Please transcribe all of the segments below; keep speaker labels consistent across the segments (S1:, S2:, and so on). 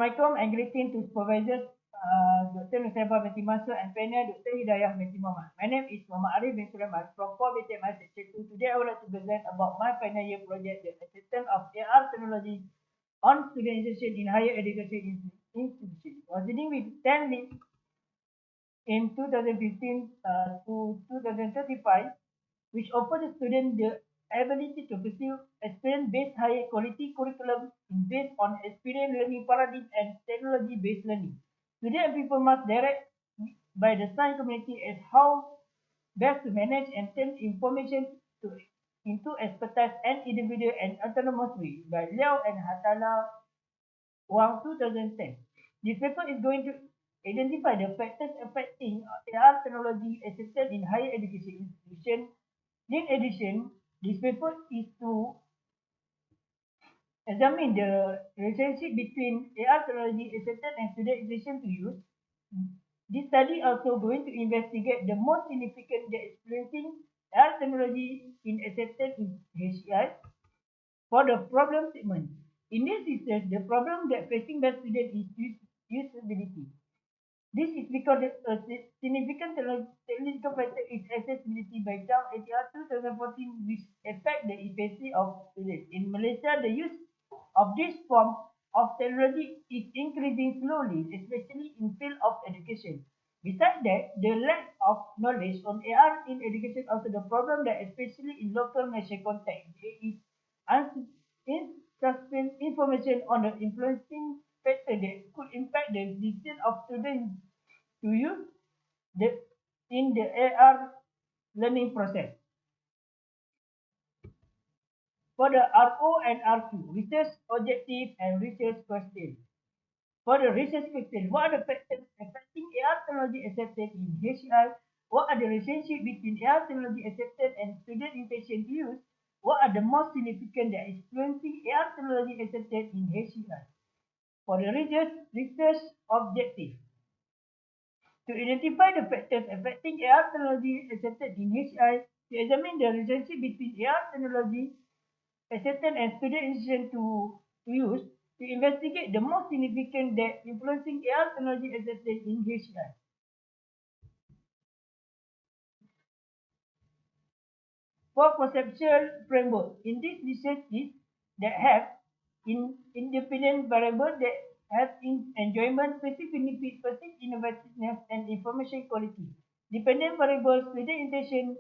S1: Assalamualaikum and greeting to supervisors, Dr. Nusaiba binti Mansur and panel Dr. Hidayah binti Muhammad. My name is Mohamad Ariff Bin Suliaman from Btmu Section 2. Today I would like to present about my final year project, the assistance of AR technology on studentization in higher education institutions. Was dealing with 10 links in 2015 to 2035, which offer the student the ability to pursue experience-based higher quality curriculum based on experience learning paradigm and technology-based learning. Students and people must direct by the science community as how best to manage and turn information into expertise and individual and autonomous way by Liao and Hatala Wang 2010. This paper is going to identify the factors affecting AR technology assisted in higher education institutions. In addition, this paper is to examine the relationship between AR technology assisted and student education to use. This study also going to investigate the most significant the experiencing AR technology in assisted in HCI for the problem statement. In this research, the problem that facing the student is usability. This is because a significant technological factor is accessibility by Chao et al. 2014, which affect the efficiency of students. In Malaysia, the use of this form of technology is increasing slowly, especially in field of education. Besides that, the lack of knowledge on AR in education also the problem that especially in local national context, there is insufficient information on the influencing factor that could impact the decision of students to use in the AR learning process. For the RO and RQ, research objective and research question. For the research question, what are the factors affecting AR technology accepted in HCI? What are the relationship between AR technology accepted and student intention to use? What are the most significant that influencing AR technology accepted in HCI? For the research objective, to identify the factors affecting AR technology accepted in HCI, to examine the relationship between AR technology accepted and student decision to use, to investigate the most significant that influencing AR technology accepted in HCI. For conceptual framework, in this research is that have independent variables that have enjoyment, specific benefit, specific innovativeness, and information quality. Dependent variables, student intention,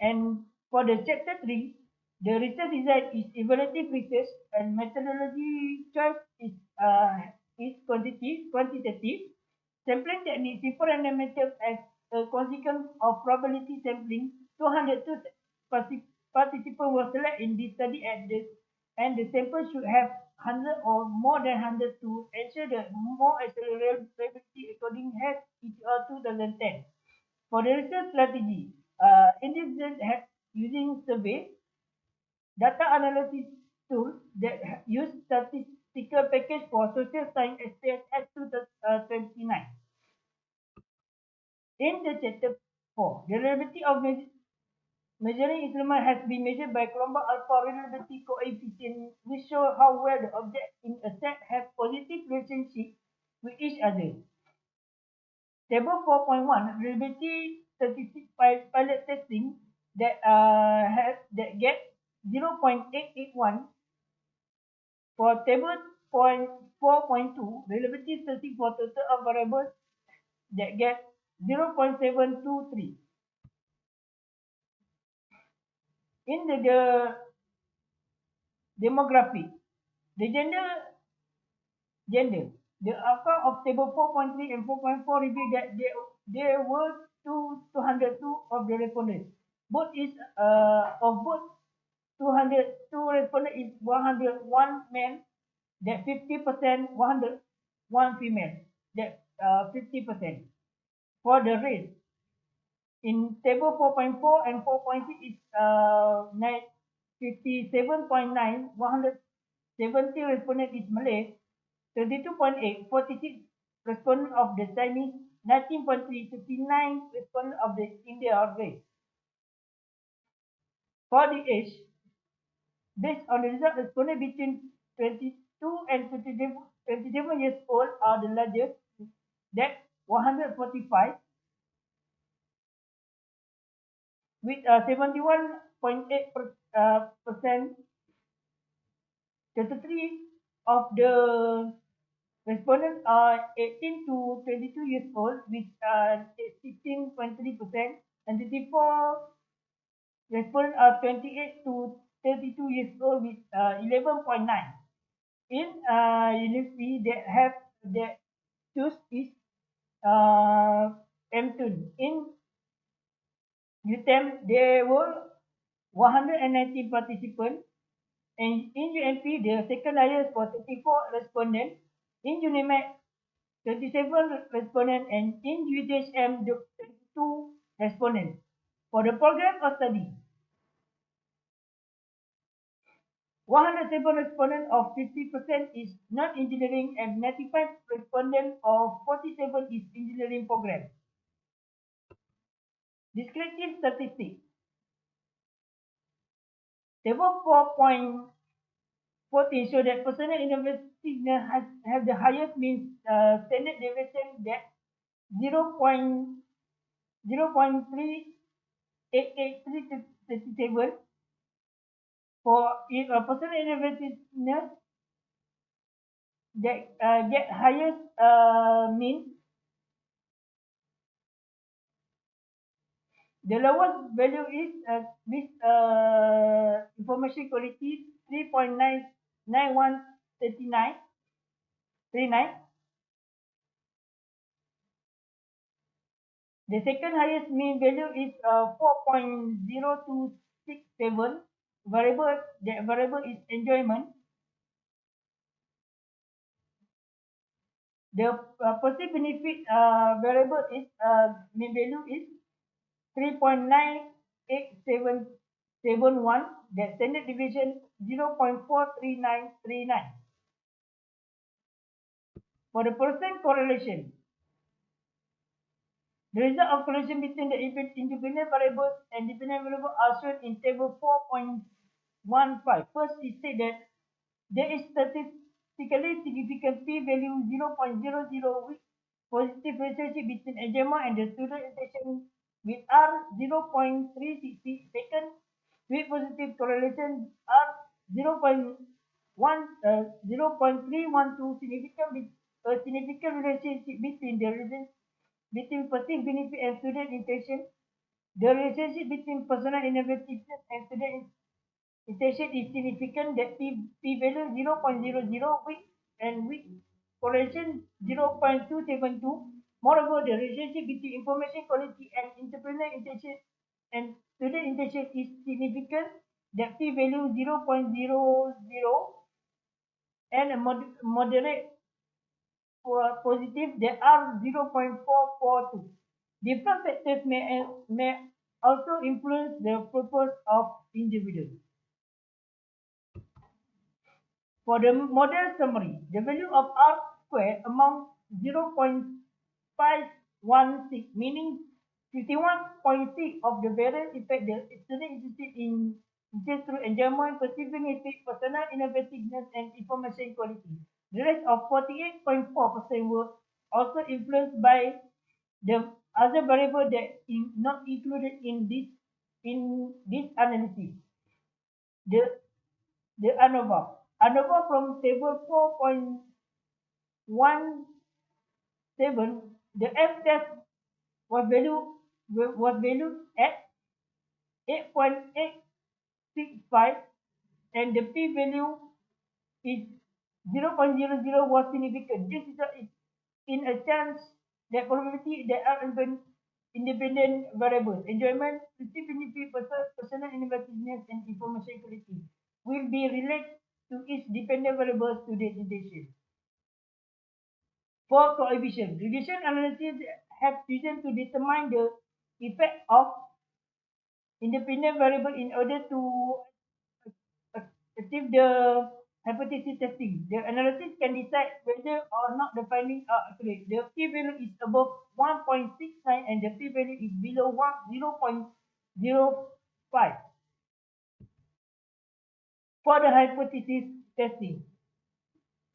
S1: and for the chapter 3, the research design is evaluative research and methodology choice is quantitative. Sampling technique, simple and method as a consequence of probability sampling. 202 participants were selected in this study and the sample should have 100 or more than 100 to ensure the more acceptability according as ETR 2010. For the research strategy, in this research using survey, data analysis tools that use statistical package for social science SPSS 29. In the chapter 4, the reliability of measuring instrument has been measured by Columbus alpha reliability coefficient, which show how well the objects in a set have positive relationship with each other. Table 4.1, reliability statistics pilot testing that get 0.881. For table 4.2, reliability statistics for total of variables that get 0.723. In the demographic, the gender, the outcome of table 4.3 and 4.4 reveal that there were 202 of the respondents. Both 202 respondents is 101 men, that 50%, 101 female, that 50%. For the race, in table 4.4 and 4.6 is 57.9, 170 respondent is Malay, 32.8, 46 respondent of the Chinese, 19.3, 59 respondent of the Indian race. For the age, based on the result responded between 22 and 27 years old are the largest, that 145, with 71.8%. 33 of the respondents are 18 to 22 years old, with 16.3%, and 34 respondents are 28 to 32 years old, with 11.9. In university that choose is M2. In UTEM, there were 119 participants, and in UNP, the second highest for 34 respondents. In UNIMED, 37 respondents, and in UTHM, 22 respondents. For the program of study, 107 respondents of 50% is non-engineering, and 95 respondents of 47 is engineering program. Descriptive statistics. Table 4.14 show that personnel university have the highest mean standard deviation, that 0.38837. For if a personnel university that get highest mean, the lowest value is with information quality 3.9139. The second highest mean value is 4.0267. The variable is enjoyment. The perceived benefit variable is mean value is 3.98771. The standard deviation 0.43939. For the percent correlation, the result of correlation between the independent variables and dependent variables are shown in table 4.15. First, it said that there is statistically significant p-value 0.00 with positive relationship between enjoyment and the student intention, with R 0.366. Second, with positive correlation R 0.312, significant relationship between between perceived benefit and student intention. The relationship between personal innovativeness and student intention is significant, that p-value 0.00 with correlation 0.272. Moreover, the relationship between information quality and entrepreneur intention and student intention is significant, that p-value 0.00, and a moderate positive, there are 0.442. Different factors may also influence the purpose of individual. For the model summary, the value of R square among 0.516, meaning 51.6 of the variance effect the student interested in just through enjoyment, perceived benefit, personal innovativeness, and information quality. The rest of 48.4% were also influenced by the other variable that is not included in this analysis. The ANOVA. ANOVA from table 4.17, the F test was valued at 8.865, and the p value is 0.00 was significant. This is in a chance that probability there are independent variables. Enjoyment, perceived benefit, personal innovativeness, and information quality will be related to each dependent variable student intention. For coefficient, regression analysis have chosen to determine the effect of independent variable in order to achieve the hypothesis testing. The analysis can decide whether or not the findings are accurate. The p-value is above 1.69 and the p-value is below 0.05. For the hypothesis testing,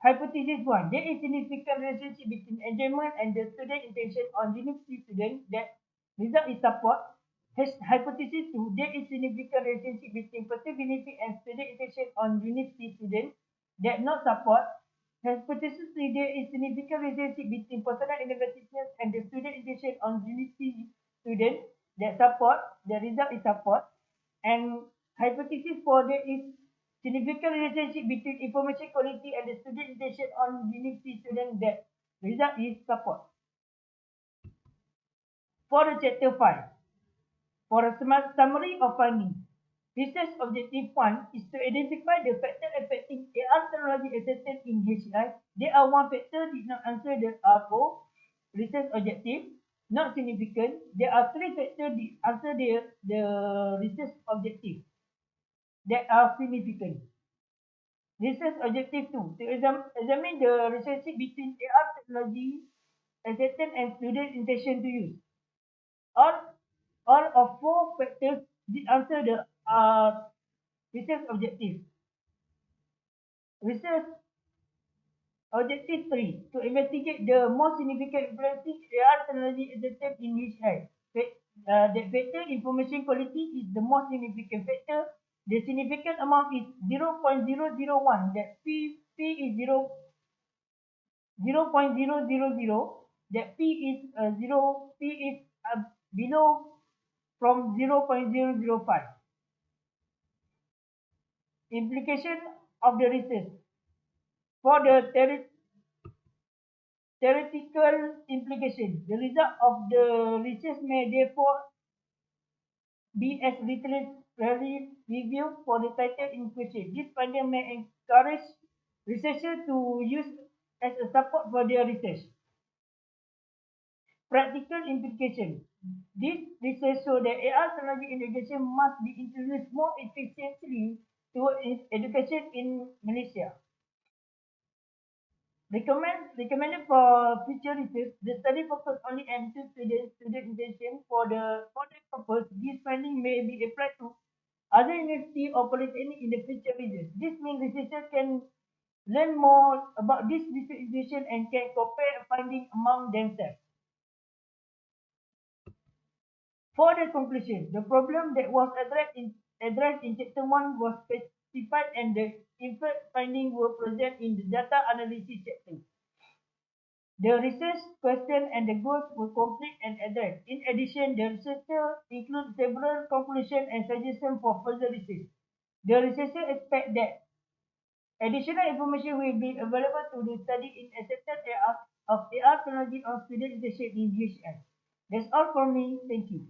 S1: Hypothesis 1. There is significant relationship between enjoyment and the student intention on university student that result is support. Hypothesis 2. There is significant relationship between perceived benefit and student intention on university student that not support. Hypothesis 3. There is significant relationship between personal innovativeness and the student intention on university student that support. The result is support. And hypothesis 4. There is significant relationship between information quality and the student intention on university student that result is support. For the chapter 5, for a summary of findings, research objective 1 is to identify the factor affecting AR technology acceptance in HI. There are one factor did not answer the RO research objective, not significant. There are three factors did answer the research objective that are significant. Research objective 2, to examine the relationship between AR technology acceptance and student intention to use. All of four factors did answer the research objective. Research objective 3, to investigate the most significant influencing AR technology acceptance in HI. The factor information quality is the most significant factor. The significant amount is 0.001. That P is 0.000. That P is below from 0.005. Implication of the research. For the theoretical implication, the result of the research may therefore be as literary review for the title in question. This finding may encourage researchers to use as a support for their research. Practical implication. This research shows that AR technology integration must be introduced more efficiently toward education in Malaysia. Recommended for future research, the study focus only on student intention for that purpose. This finding may be applied to other university or polytechnic in the future research. This means researchers can learn more about this research institution and can compare findings among themselves. For the conclusion, the problem that was addressed in chapter 1 was specified and the inferred findings were present in the data analysis chapter. The research question and the goals were complete and addressed. In addition, the researcher includes several conclusions and suggestions for further research. The researcher expects that additional information will be available to the study in acceptance of AR technology on student internship in UHS. That's all from me. Thank you.